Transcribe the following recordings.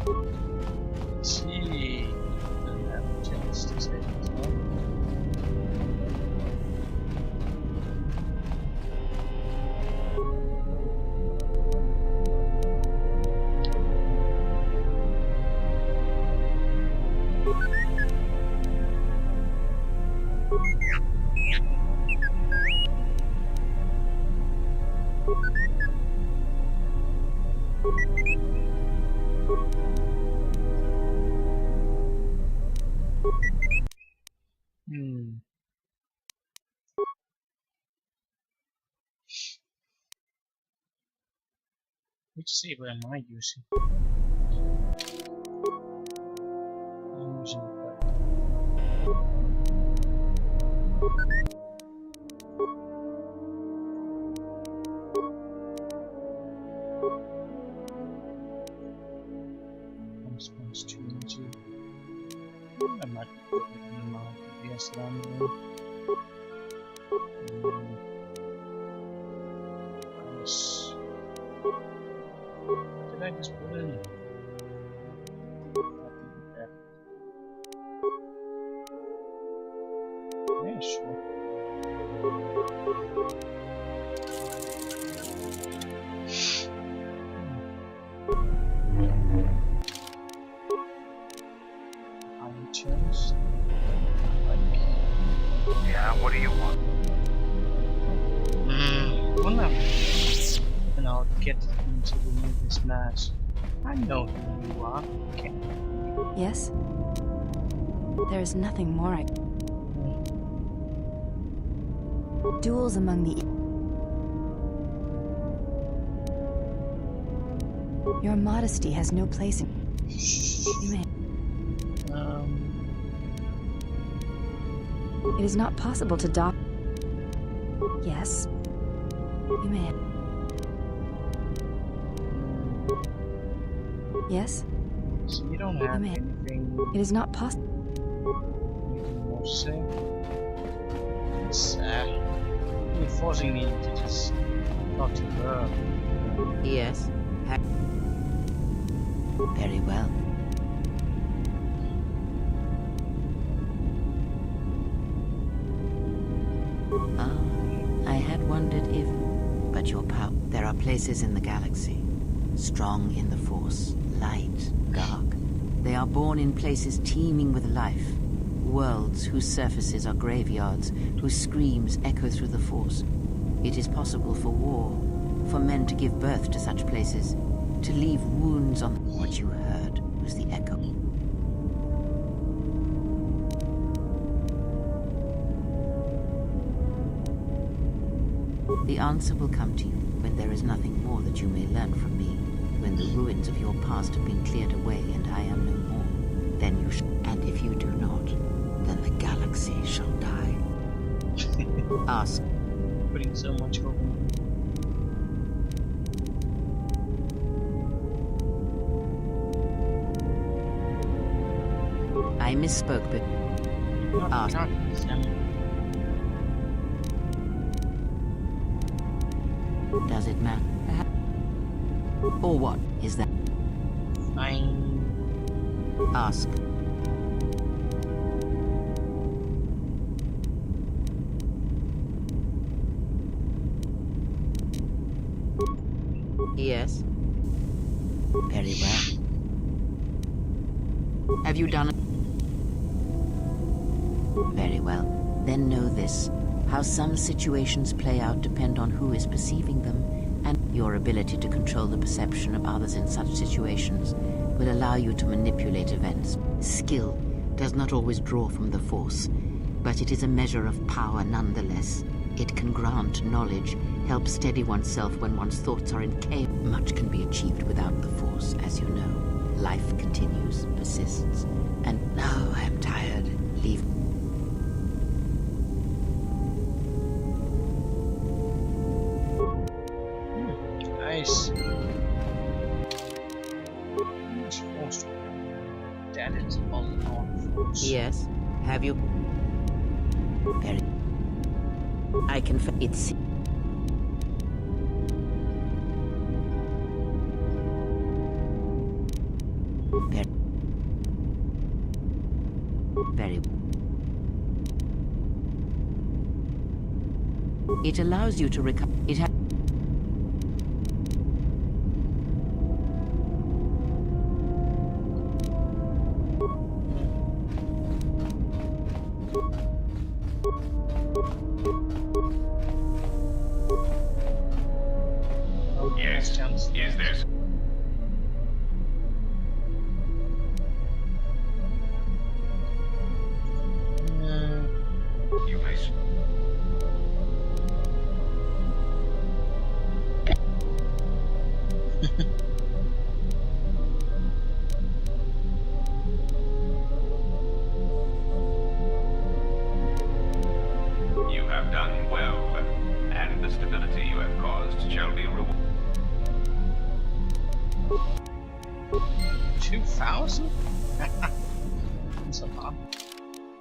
Let's see. Doesn't have a chance to say as well. Which saber am I using? I'm using response to energy. I might put it in the mouth of the Aslan there. Nice. Did I just put it in? Yeah, sure. Chance. Yeah, what do you want? Well now, and I'll get him to remove his mask. I know who you are. Okay. Yes? There is nothing more I... Duels among the... Your modesty has no place in... You may... It is not possible to dock... Yes. You may... Yes? So you don't have anything... It is not possible... Anything more to say? It's you're forcing me to just talk to her. Yes. Very well. I had wondered if... But your power... There are places in the galaxy, strong in the Force, light, dark. They are born in places teeming with life, worlds whose surfaces are graveyards, whose screams echo through the Force. It is possible for war, for men to give birth to such places, to leave wounds on... What you heard was the echo. The answer will come to you when there is nothing more that you may learn from me, when the ruins of your past have been cleared away and I am no more. Then you shall... And if you do not, then the galaxy shall die. Ask. Putting so much hope in me. I misspoke, but... Ask. Does it matter? Or what is that? Fine. Ask. Yes. Very well. Have you done it? Very well. Then know this. How some situations play out depend on who is perceiving them, and your ability to control the perception of others in such situations will allow you to manipulate events. Skill does not always draw from the Force, but it is a measure of power nonetheless. It can grant knowledge, help steady oneself when one's thoughts are in chaos. Much can be achieved without the Force, as you know. Life continues, persists, and now I am tired. Leave. Nice. That is all on Force. Yes. Have you? Very. I can. It's. Very, very. It allows you to recover. It has. Yes. Is this? You may. You have done well, and the stability you have caused shall be rewarded. 2,000? That's a lot.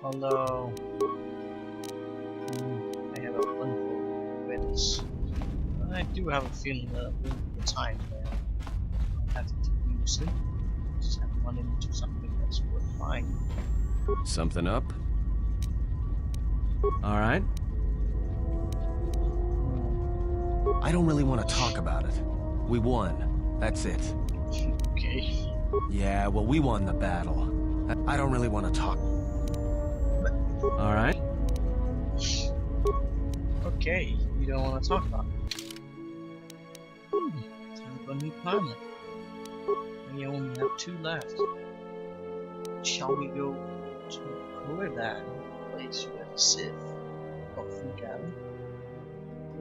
Although I have a wonderful witness. I do have a feeling that there will be a time where I'll have to use it. Just have run into something that's worth buying. Something up? All right. I don't really want to talk about it. We won. That's it. Okay. Yeah, well, we won the battle. I don't really want to talk. All right. Okay, you don't want to talk about it. Time for a new planet. We only have 2 left. Shall we go to Corridor, a place where the Sith often gather?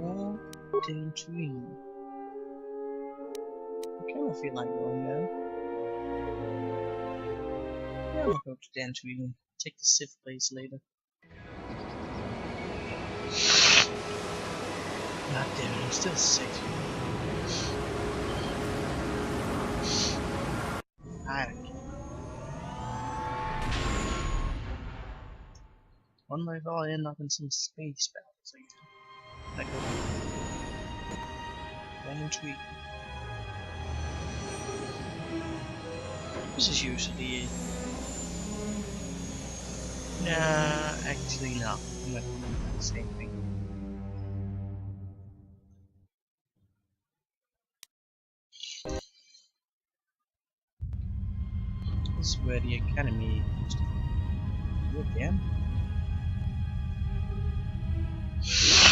Or Dantooine? I kind of feel like going there. Yeah, we'll go to Dantooine. Take the Sith place later. God damn it, I'm still sick. I don't care. Wonder if I'll end up in some space battles again. Like Dantooine. This is usually it. Nah, actually no. I'm not going to do the same thing. This is where the academy used to be. You again?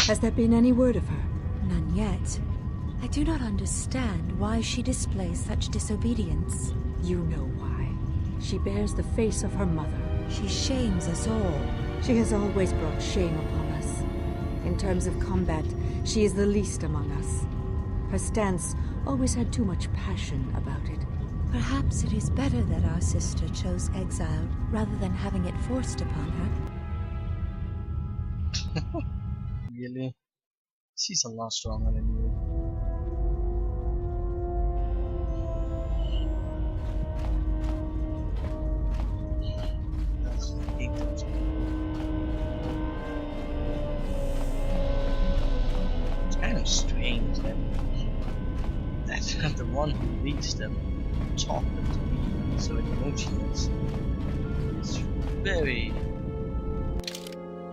Has there been any word of her? None yet. I do not understand why she displays such disobedience. You know why. She bears the face of her mother. She shames us all. She has always brought shame upon us. In terms of combat, she is the least among us. Her stance always had too much passion about it. Perhaps it is better that our sister chose exile rather than having it forced upon her. Really? She's a lot stronger than you. I hate those people. It's kind of strange that the one who leads them taught them to be so emotionless. It's very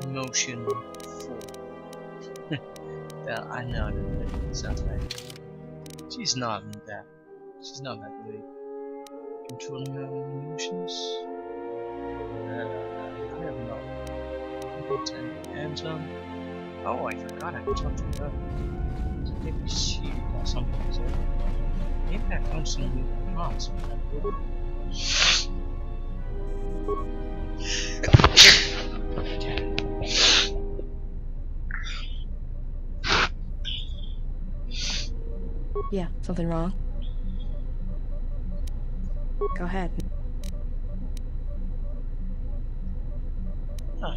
emotional. Well, I know that sounds like she's not that. She's not that way. Controlling her emotions. I have no. And oh, I forgot I could talk to her. Maybe she got something to say. Maybe I found some new parts of that book. Yeah, something wrong? Go ahead. Huh.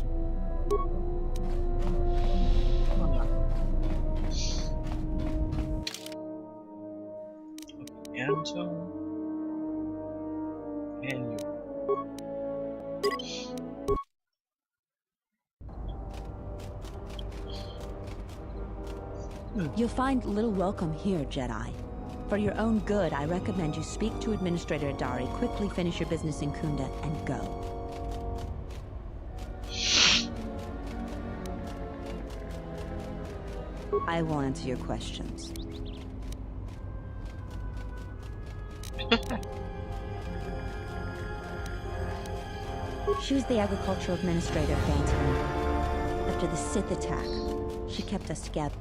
Come on. Okay, Anton. And you. You'll find little welcome here, Jedi. For your own good, I recommend you speak to Administrator Adari, quickly finish your business in Kunda, and go. I will answer your questions. She was the agricultural administrator of Dantine. After the Sith attack, she kept us together.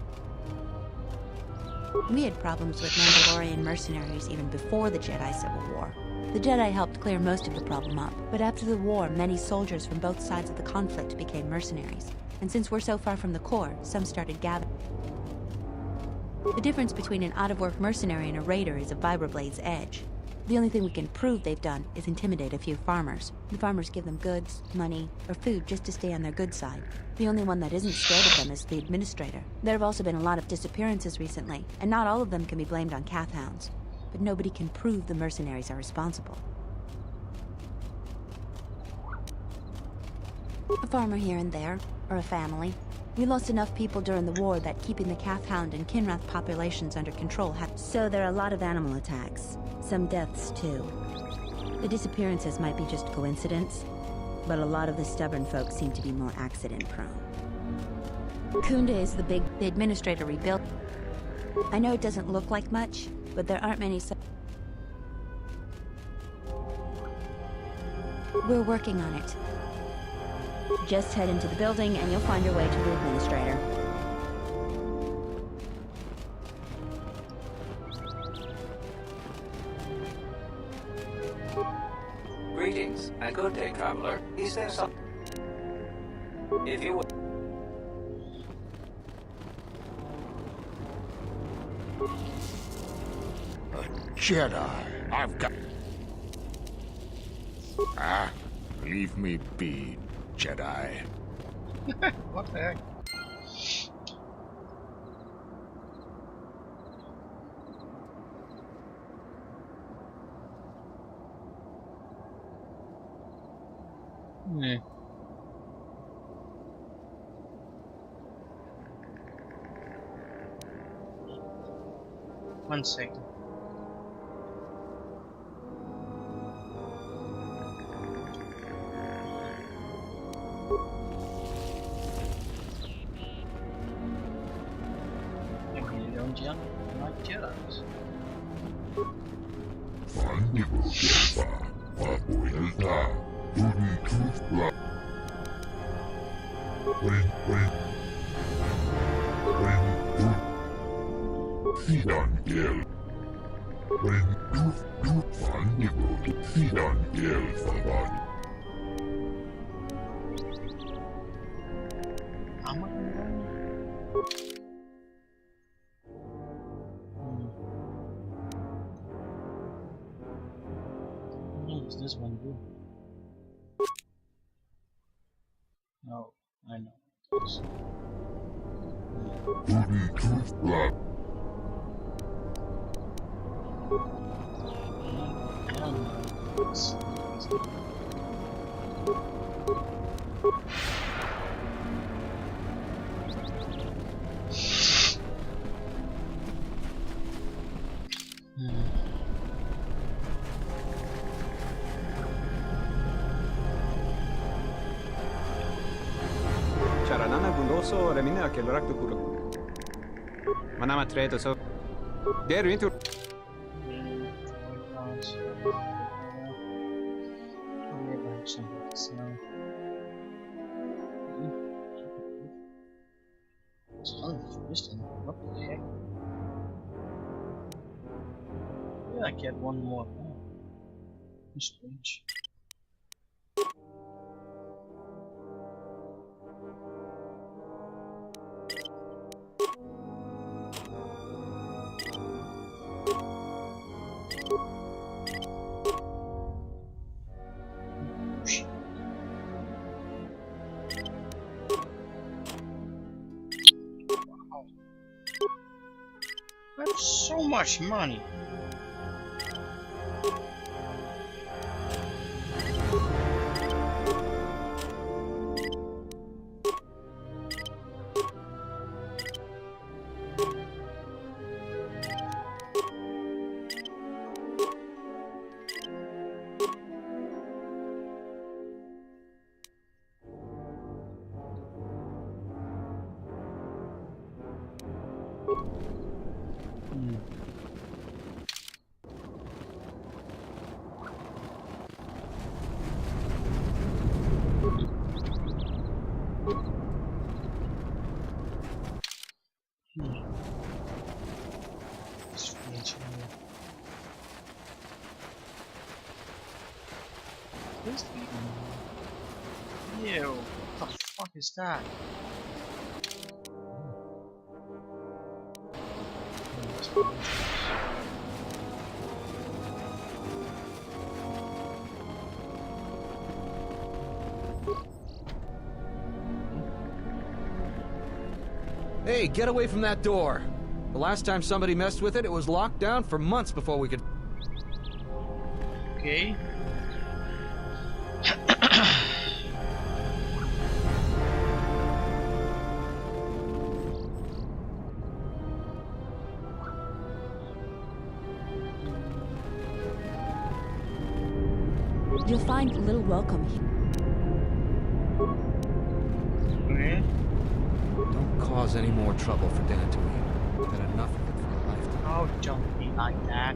We had problems with Mandalorian mercenaries even before the Jedi Civil War. The Jedi helped clear most of the problem up, but after the war, many soldiers from both sides of the conflict became mercenaries. And since we're so far from the core, some started gathering. The difference between an out-of-work mercenary and a raider is a vibroblade's edge. The only thing we can prove they've done is intimidate a few farmers. The farmers give them goods, money, or food just to stay on their good side. The only one that isn't scared of them is the administrator. There have also been a lot of disappearances recently, and not all of them can be blamed on Cath hounds. But nobody can prove the mercenaries are responsible. A farmer here and there, or a family. We lost enough people during the war that keeping the Cath hound and Kinrath populations under control so there are a lot of animal attacks. Some deaths, too. The disappearances might be just coincidence, but a lot of the stubborn folks seem to be more accident-prone. Kunda is the administrator rebuilt. I know it doesn't look like much, but there aren't many. We're working on it. Just head into the building and you'll find your way to the administrator. Greetings and good day, traveler. Is there some... If you would... A Jedi. I've got... Ah, leave me be, Jedi. What the heck? Hmm. One second. You don't jump like Jedis. How much what does this one do? No, I know. Charanana gundoso remina ke lorak dukuru. Manama treto so. Deru into. What the heck? Yeah, I get one more. Oh, strange. That's so much money. Ew, what the fuck is that? Hey, get away from that door! The last time somebody messed with it, it was locked down for months before we could... Okay. You'll find little welcome here. Okay. Don't cause any more trouble for Dantooine. We've had enough of it for a lifetime. Oh, don't be like that.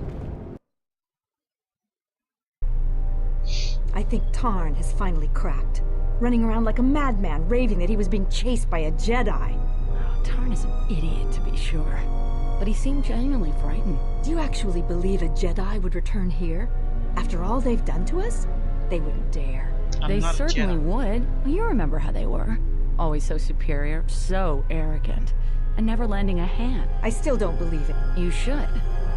I think Tarn has finally cracked, running around like a madman, raving that he was being chased by a Jedi. Oh, Tarn is an idiot, to be sure. But he seemed genuinely frightened. Do you actually believe a Jedi would return here? After all they've done to us? They wouldn't dare. They certainly would. You remember how they were. Always so superior, so arrogant, and never lending a hand. I still don't believe it. You should.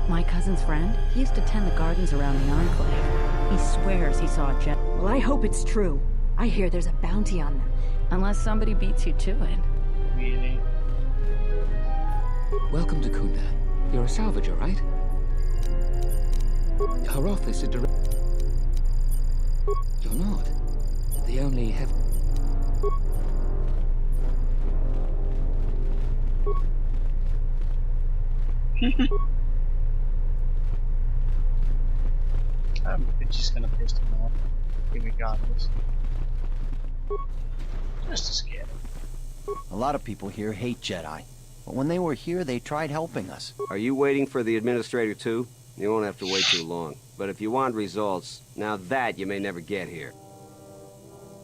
My cousin's friend, he used to tend the gardens around the Enclave. He swears he saw a Jedi. Well, I hope it's true. I hear there's a bounty on them. Unless somebody beats you to it. Really? Welcome to Kunda. You're a salvager, right? Our office is direct... You're not. They only have... I'm just gonna piss them off, regardless. Just to scare them. A lot of people here hate Jedi, but when they were here, they tried helping us. Are you waiting for the administrator too? You won't have to wait too long. But if you want results, now that you may never get here.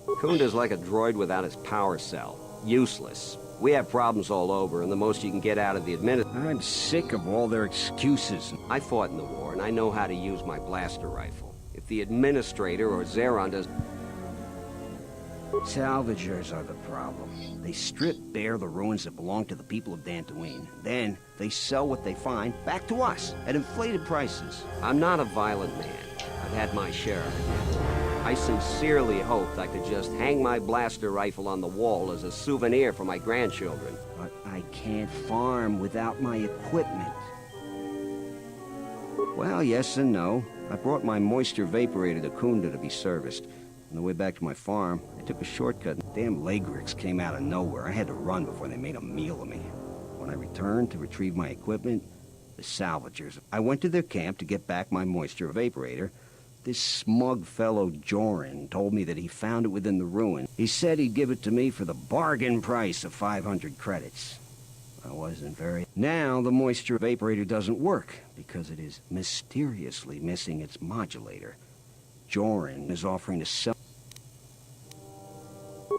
Kunda's like a droid without his power cell. Useless. We have problems all over, and the most you can get out of the administrator... I'm sick of all their excuses. I fought in the war, and I know how to use my blaster rifle. If the administrator or Zeron does... Salvagers are the problem. They strip bare the ruins that belong to the people of Dantooine. Then, they sell what they find back to us at inflated prices. I'm not a violent man. I've had my share of it. I sincerely hoped I could just hang my blaster rifle on the wall as a souvenir for my grandchildren. But I can't farm without my equipment. Well, yes and no. I brought my moisture vaporator to Kunda to be serviced. On the way back to my farm, I took a shortcut. Damn Lagrix came out of nowhere. I had to run before they made a meal of me. When I returned to retrieve my equipment, the salvagers... I went to their camp to get back my moisture evaporator. This smug fellow Joran told me that he found it within the ruin. He said he'd give it to me for the bargain price of 500 credits. I wasn't very... Now the moisture evaporator doesn't work because it is mysteriously missing its modulator. Joran is offering to sell...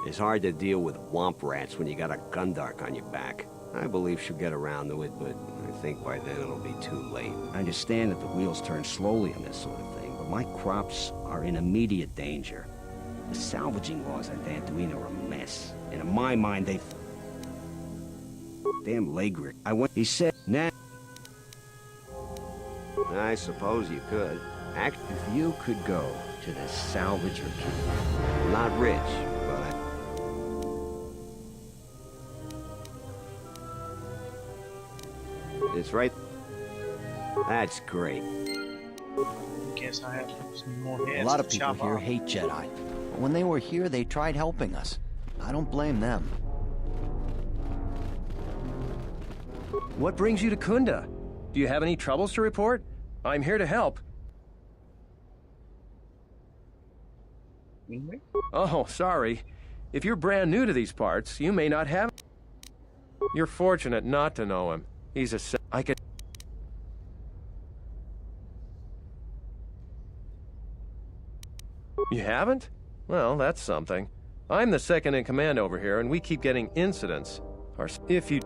It's hard to deal with womp rats when you got a Gundark on your back. I believe she'll get around to it, but I think by then it'll be too late. I understand that the wheels turn slowly on this sort of thing, but my crops are in immediate danger. The salvaging laws on Dantooine are a mess, and in my mind they... Damn Lagrix. I went... He said, nah... I suppose you could. If you could go to the salvager camp... I'm not rich, but I... It's right... That's great. I guess I have some more heads. A lot of people here hate Jedi, but when they were here, they tried helping us. I don't blame them. What brings you to Kunda? Do you have any troubles to report? I'm here to help. Oh, sorry. If you're brand new to these parts, you may not have... You're fortunate not to know him. He's a... I could... You haven't? Well, that's something. I'm the second in command over here, and we keep getting incidents. Or if you...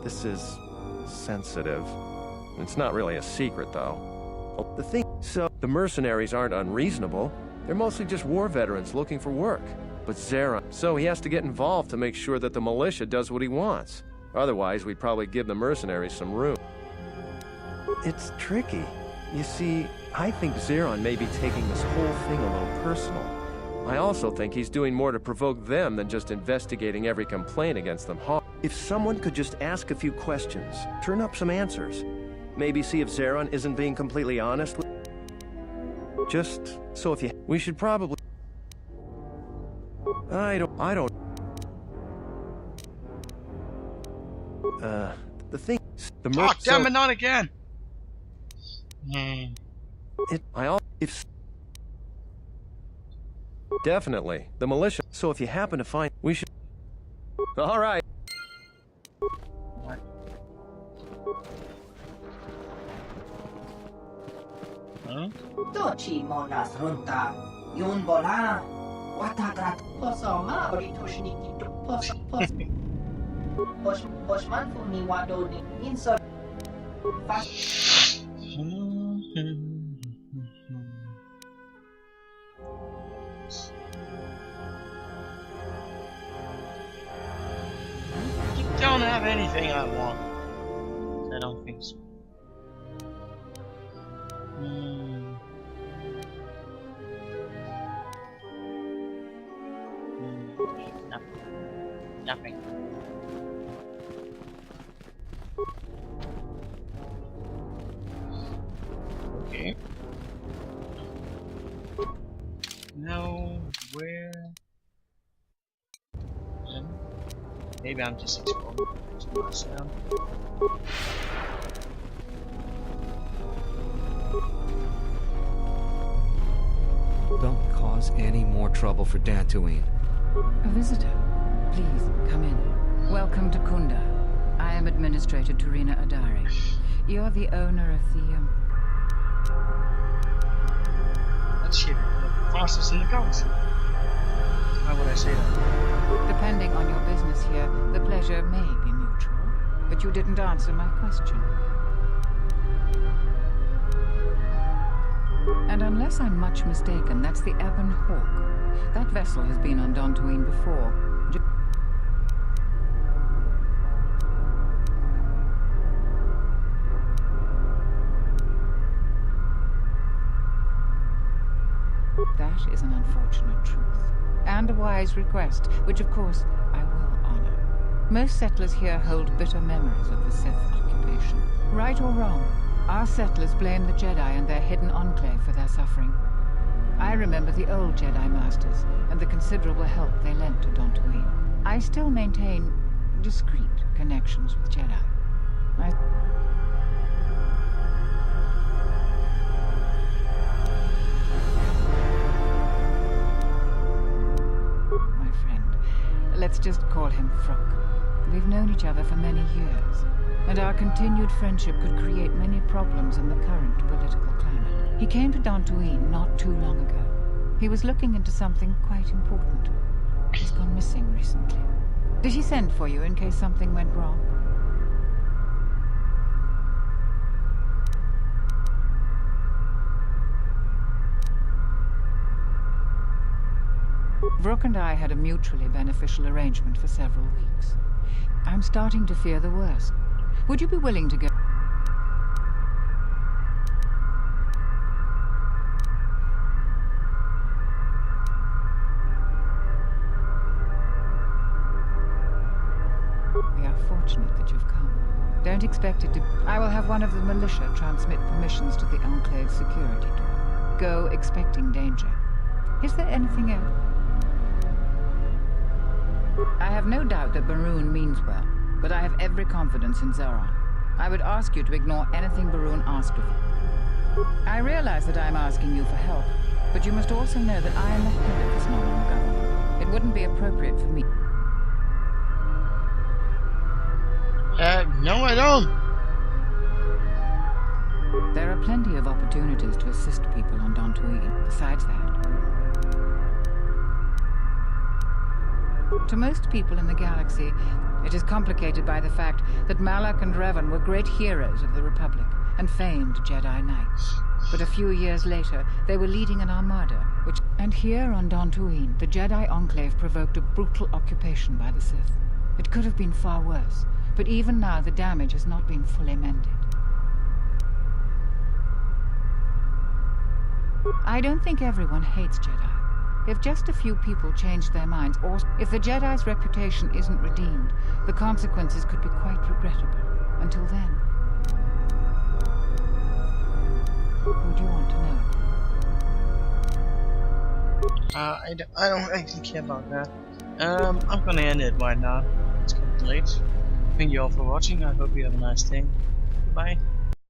This is... sensitive. It's not really a secret, though. The thing... So, the mercenaries aren't unreasonable. They're mostly just war veterans looking for work. But Zeron... So he has to get involved to make sure that the militia does what he wants. Otherwise, we'd probably give the mercenaries some room. It's tricky. You see, I think Zeron may be taking this whole thing a little personal. I also think he's doing more to provoke them than just investigating every complaint against them. If someone could just ask a few questions, turn up some answers, maybe see if Zeron isn't being completely honest with... Just so if you... We should probably... I don't... The thing... The damn it, not again! Definitely. The militia. So if you happen to find... We should... All right. What? Huh? Doci monas runta. Yun bola. Watagat. Posoma oritushniki to Posman fumi wadoni. Inso. Don't have anything I want. I don't think so. Nothing. Okay. Now, where? Maybe I'm just exploring too much now. Don't cause any more trouble for Dantooine. A visitor. Please, come in. Welcome to Kunda. I am Administrator Turina Adari. You're the owner of the, That shit, the fastest in the galaxy. Why would I say that? Depending on your business here, the pleasure may be mutual, but you didn't answer my question. And unless I'm much mistaken, that's the Ebon Hawk. That vessel has been on Dantooine before. That is an unfortunate truth. And a wise request, which of course I will honor. Most settlers here hold bitter memories of the Sith occupation. Right or wrong, our settlers blame the Jedi and their hidden enclave for their suffering. I remember the old Jedi Masters and the considerable help they lent to Dantooine. I still maintain discreet connections with Jedi. My friend, let's just call him Fruck. We've known each other for many years, and our continued friendship could create many problems in the current political climate. He came to Dantooine not too long ago. He was looking into something quite important. He's gone missing recently. Did he send for you in case something went wrong? Vrook and I had a mutually beneficial arrangement for several weeks. I'm starting to fear the worst. Would you be willing to go? We are fortunate that you've come. Don't expect it to... I will have one of the militia transmit permissions to the Enclave security door. Go expecting danger. Is there anything else? I have no doubt that Baroon means well, but I have every confidence in Zeron. I would ask you to ignore anything Baroon asked of you. I realize that I'm asking you for help, but you must also know that I am the head of this nominal government. It wouldn't be appropriate for me. No, I don't. There are plenty of opportunities to assist people on Dantooine, besides that. To most people in the galaxy, it is complicated by the fact that Malak and Revan were great heroes of the Republic and famed Jedi Knights. But a few years later, they were leading an armada, and here on Dantooine, the Jedi Enclave provoked a brutal occupation by the Sith. It could have been far worse, but even now the damage has not been fully mended. I don't think everyone hates Jedi. If just a few people change their minds, or if the Jedi's reputation isn't redeemed, the consequences could be quite regrettable. Until then. Who do you want to know? I don't actually care about that. I'm gonna end it right now. It's getting late. Thank you all for watching. I hope you have a nice day. Bye.